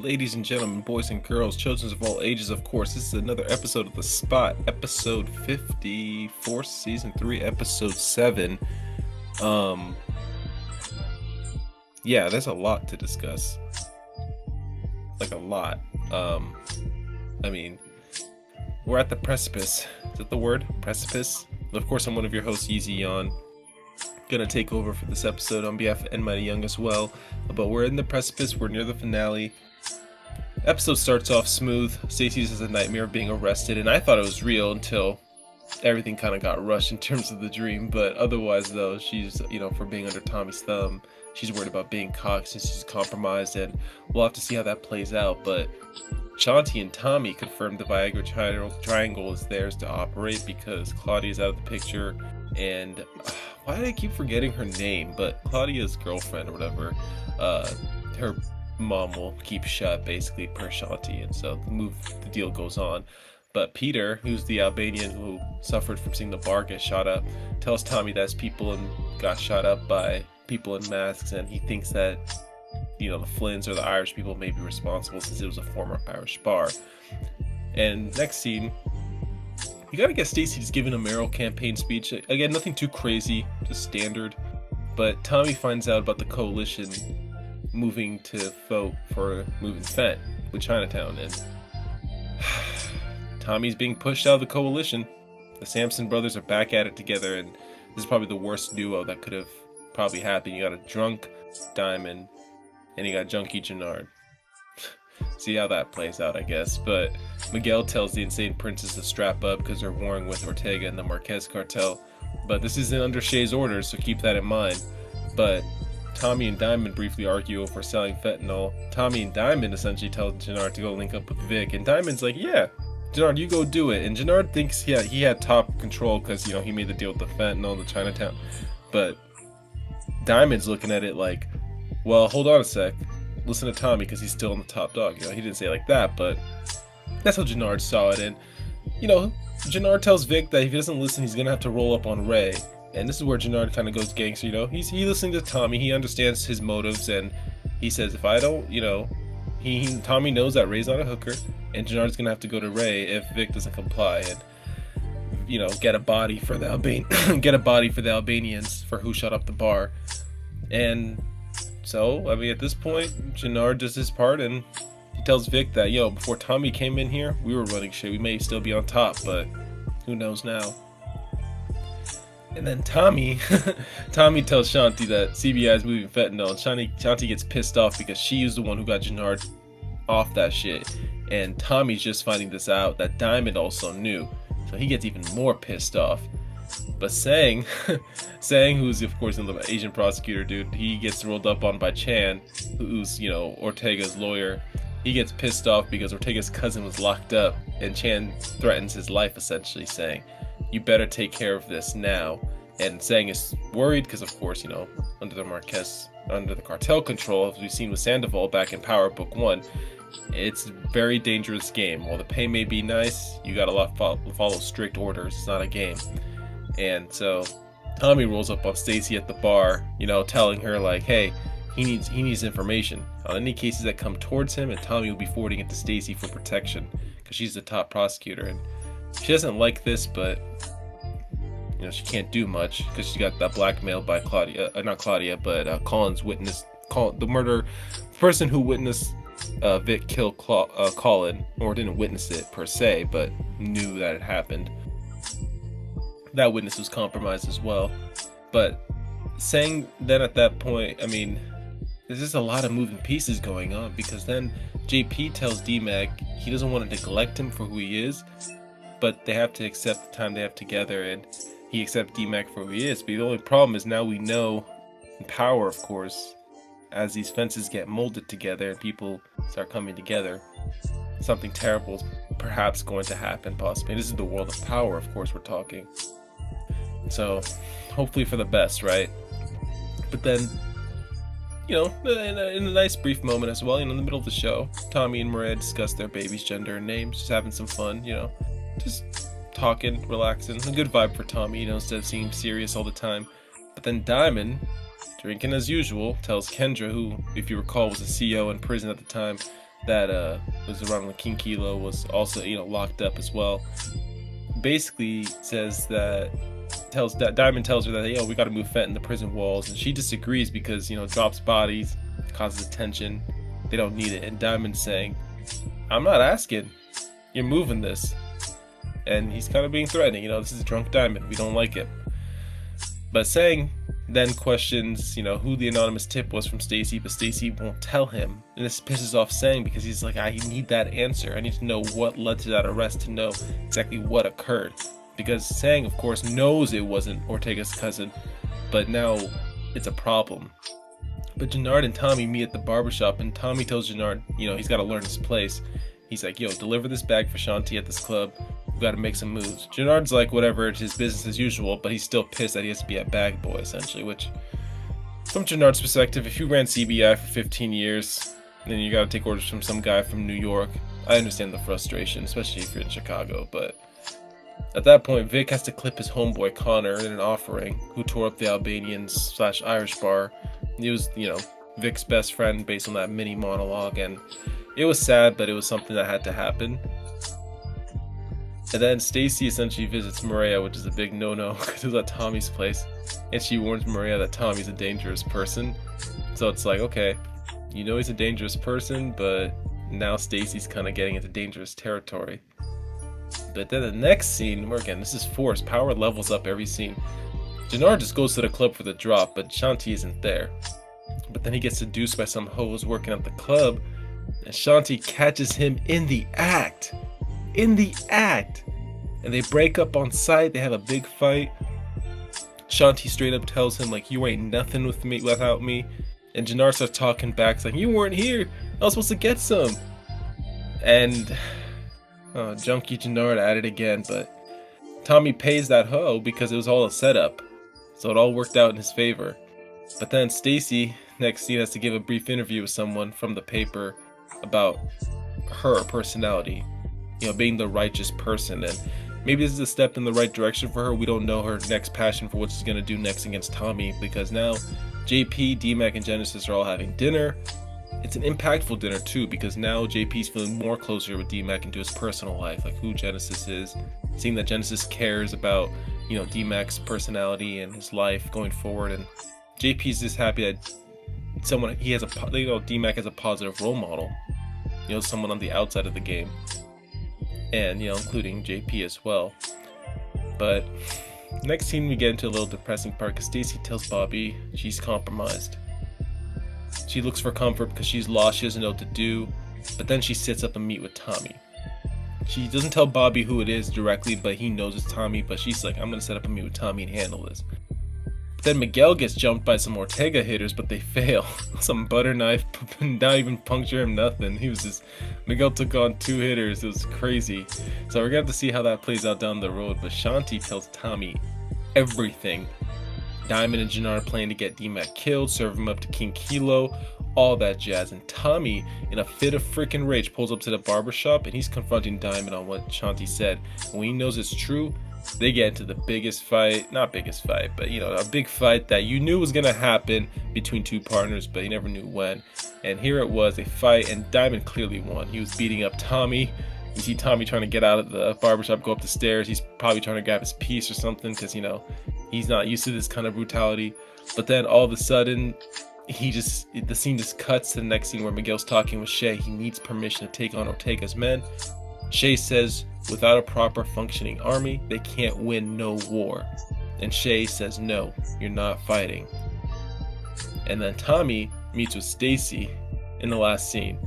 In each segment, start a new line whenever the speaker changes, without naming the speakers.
ladies and gentlemen, boys and girls, children of all ages, of course. This is another episode of The Spot, episode 54, season 3, episode 7. Yeah, there's a lot to discuss. Like, a lot. I mean, we're at the precipice. Is that the word? Precipice? Of course, I'm one of your hosts, Yeezy Yon. Gonna take over for this episode on behalf of Mighty Young as well. But we're in the precipice, we're near the finale. Episode starts off smooth. Stacy has a nightmare of being arrested, and I thought it was real until everything kind of got rushed in terms of the dream. But otherwise, though, she's, for being under Tommy's thumb, she's worried about being caught since she's compromised, and we'll have to see how that plays out. But Shanti and Tommy confirmed the Viagra triangle is theirs to operate because Claudia's out of the picture, and why did I keep forgetting her name? But Claudia's girlfriend or whatever, her mom will keep shut basically per Shanti, and so the deal goes on. But Peter, who's the Albanian who suffered from seeing the bar get shot up, tells Tommy that's people got shot up by people in masks, and he thinks that the Flynns or the Irish people may be responsible since it was a former Irish bar. And next scene, you gotta get Stacy just giving a mayoral campaign speech. Again, nothing too crazy, just standard. But Tommy finds out about the coalition moving to vote for moving Fent with Chinatown, and Tommy's being pushed out of the coalition. The Sampson brothers are back at it together, and this is probably the worst duo that could have probably happened. You got a drunk Diamond, and you got junkie Gennard. See how that plays out, I guess. But Miguel tells the insane princess to strap up because they're warring with Ortega and the Marquez cartel. But this isn't under Shay's orders, so keep that in mind. But Tommy and Diamond briefly argue over selling fentanyl. Tommy and Diamond essentially tell Gennard to go link up with Vic, and Diamond's like, yeah, Gennard, you go do it. And Gennard thinks he had top control because he made the deal with the fentanyl, the Chinatown. But Diamond's looking at it like, well, hold on a sec. Listen to Tommy because he's still in the top dog. He didn't say it like that, but that's how Gennard saw it. And Gennard tells Vic that if he doesn't listen, he's gonna have to roll up on Ray. And this is where Gennard kind of goes gangster. He's listening to Tommy. He understands his motives, and he says if I don't, Tommy knows that Ray's not a hooker, and Gennard's gonna have to go to Ray if Vic doesn't comply, and get a body for the Albanians for who shut up the bar. And so, at this point, Gennard does his part, and he tells Vic that, before Tommy came in here, we were running shit. We may still be on top, but who knows now. And then Tommy tells Shanti that CBI is moving fentanyl, and Shanti gets pissed off because she is the one who got Gennard off that shit. And Tommy's just finding this out that Diamond also knew, so he gets even more pissed off. But Sang, who's of course the Asian prosecutor dude, he gets rolled up on by Chan, who's Ortega's lawyer. He gets pissed off because Ortega's cousin was locked up, and Chan threatens his life essentially, saying, "You better take care of this now." And Sang is worried because, of course, under the cartel control, as we've seen with Sandoval back in Power Book 1, it's a very dangerous game. While the pay may be nice, you gotta follow strict orders. It's not a game. And so Tommy rolls up on Stacy at the bar, telling her like, hey, he needs information on any cases that come towards him, and Tommy will be forwarding it to Stacy for protection because she's the top prosecutor, and she doesn't like this, but she can't do much because she got that blackmailed by Colin's witness, the person who witnessed Vic kill Colin, or didn't witness it per se, but knew that it happened. That witness was compromised as well. But saying then at that point, there's just a lot of moving pieces going on, because then JP tells D-Mag he doesn't want to neglect him for who he is, but they have to accept the time they have together, and he accepts D-Mag for who he is. But the only problem is now we know in Power, of course, as these fences get molded together and people start coming together, something terrible is perhaps going to happen, possibly. And this is the world of Power, of course, we're talking. So, hopefully for the best, right? But then, in a nice brief moment as well, in the middle of the show, Tommy and Maria discuss their baby's gender and names, just having some fun, just talking, relaxing. A good vibe for Tommy, instead of seeming serious all the time. But then Diamond, drinking as usual, tells Kendra, who, if you recall, was a CO in prison at the time, that was around when King Kilo was also, locked up as well. Basically says that Diamond tells her that, we got to move Fenton to prison walls, and she disagrees because, drops bodies, causes attention, they don't need it. And Diamond's saying, I'm not asking, you're moving this. And he's kind of being threatening, this is drunk Diamond, we don't like it. But Sang then questions, who the anonymous tip was from Stacy, but Stacy won't tell him. And this pisses off Sang because he's like, I need that answer. I need to know what led to that arrest to know exactly what occurred. Because Sang, of course, knows it wasn't Ortega's cousin, but now it's a problem. But Jenard and Tommy meet at the barbershop, and Tommy tells Jenard, he's got to learn his place. He's like, deliver this bag for Shanti at this club. We got to make some moves. Jenard's like, whatever, it's his business as usual, but he's still pissed that he has to be a bag boy, essentially, which, from Jenard's perspective, if you ran CBI for 15 years, then you got to take orders from some guy from New York. I understand the frustration, especially if you're in Chicago, but at that point, Vic has to clip his homeboy Connor in an offering, who tore up the Albanians/Irish bar. He was, Vic's best friend based on that mini monologue, and it was sad, but it was something that had to happen. And then Stacy essentially visits Maria, which is a big no-no because it was at Tommy's place, and she warns Maria that Tommy's a dangerous person. So it's like, okay, he's a dangerous person, but now Stacy's kind of getting into dangerous territory. But then the next scene, this is forced. Power levels up every scene. Jenard just goes to the club for the drop, but Shanti isn't there. But then he gets seduced by some hoes working at the club, and Shanti catches him in the act. And they break up on sight. They have a big fight. Shanti straight up tells him, like, you ain't nothing without me. And Jenard starts talking back, saying, you weren't here. I was supposed to get some. And Junkie Jenard at it again, but Tommy pays that hoe because it was all a setup. So it all worked out in his favor. But then Stacy, next scene, has to give a brief interview with someone from the paper about her personality, being the righteous person. And maybe this is a step in the right direction for her. We don't know her next passion for what she's going to do next against Tommy, because now JP, D-Mac, and Genesis are all having dinner. It's an impactful dinner too, because now JP's feeling more closer with D-Mac into his personal life, like who Genesis is, seeing that Genesis cares about, D-Mac's personality and his life going forward, and JP's just happy that D-Mac has a positive role model, someone on the outside of the game, and including JP as well. But next scene we get into a little depressing part because Stacy tells Bobby she's compromised. She looks for comfort because she's lost, she doesn't know what to do, but then she sits up and meets with Tommy. She doesn't tell Bobby who it is directly, but he knows it's Tommy, but she's like, I'm gonna set up and meet with Tommy and handle this. But then Miguel gets jumped by some Ortega hitters, but they fail. Some butter knife, not even puncture him, nothing. Miguel took on 2 hitters, it was crazy. So we're gonna have to see how that plays out down the road, but Shanti tells Tommy everything. Diamond and Jenard plan to get D-Mac killed, serve him up to King Kilo, all that jazz. And Tommy, in a fit of freaking rage, pulls up to the barbershop and he's confronting Diamond on what Shanti said. And when he knows it's true, they get into the biggest fight, not biggest fight, but a big fight that you knew was gonna happen between 2 partners, but you never knew when. And here it was, a fight, and Diamond clearly won. He was beating up Tommy. You see Tommy trying to get out of the barbershop, go up the stairs. He's probably trying to grab his piece or something because, he's not used to this kind of brutality. But then all of a sudden, the scene just cuts to the next scene where Miguel's talking with Shay. He needs permission to take on Ortega's men. Shay says, without a proper functioning army, they can't win no war. And Shay says, no, you're not fighting. And then Tommy meets with Stacy in the last scene.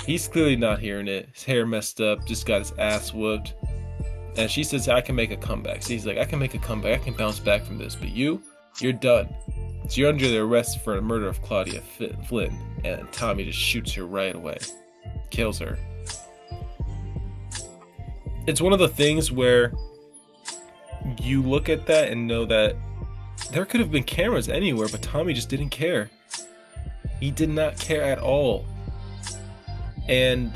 He's clearly not hearing it. His hair messed up, just got his ass whooped. And she says, I can make a comeback. So he's like, I can make a comeback, I can bounce back from this. But you're done. So you're under the arrest for the murder of Claudia Flynn. And Tommy just shoots her right away. Kills her. It's one of the things where you look at that and know that there could have been cameras anywhere, but Tommy just didn't care. He did not care at all. And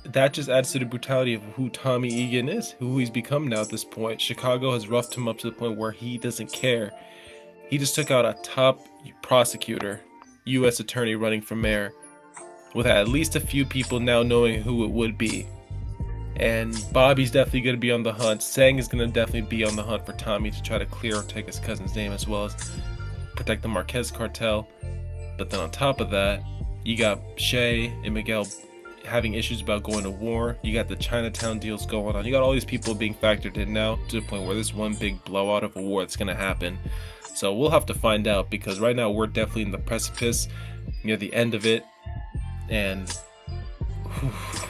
that just adds to the brutality of who Tommy Egan is, who he's become now at this point. Chicago has roughed him up to the point where he doesn't care. He just took out a top prosecutor, U.S. attorney running for mayor, with at least a few people now knowing who it would be. And Bobby's definitely going to be on the hunt. Sang is going to definitely be on the hunt for Tommy to try to clear Ortega's cousin's name, as well as protect the Marquez cartel. But then on top of that, you got Shay and Miguel having issues about going to war. You got the Chinatown deals going on. You got all these people being factored in now to the point where there's one big blowout of a war that's going to happen. So we'll have to find out, because right now we're definitely in the precipice, near the end of it. And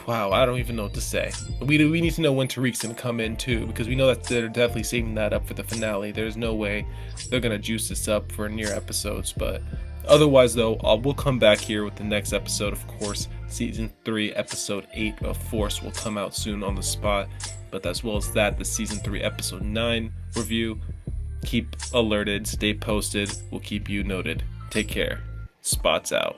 wow, I don't even know what to say. We need to know when Tariq's gonna come in too, because we know that they're definitely saving that up for the finale. There's no way they're gonna juice this up for near episodes. But otherwise though, we'll come back here with the next episode. Of course, season 3 episode 8 of Force will come out soon on the spot. But as well as that, the season 3 episode 9 review. Keep alerted, stay posted, we'll keep you noted. Take care. Spots out.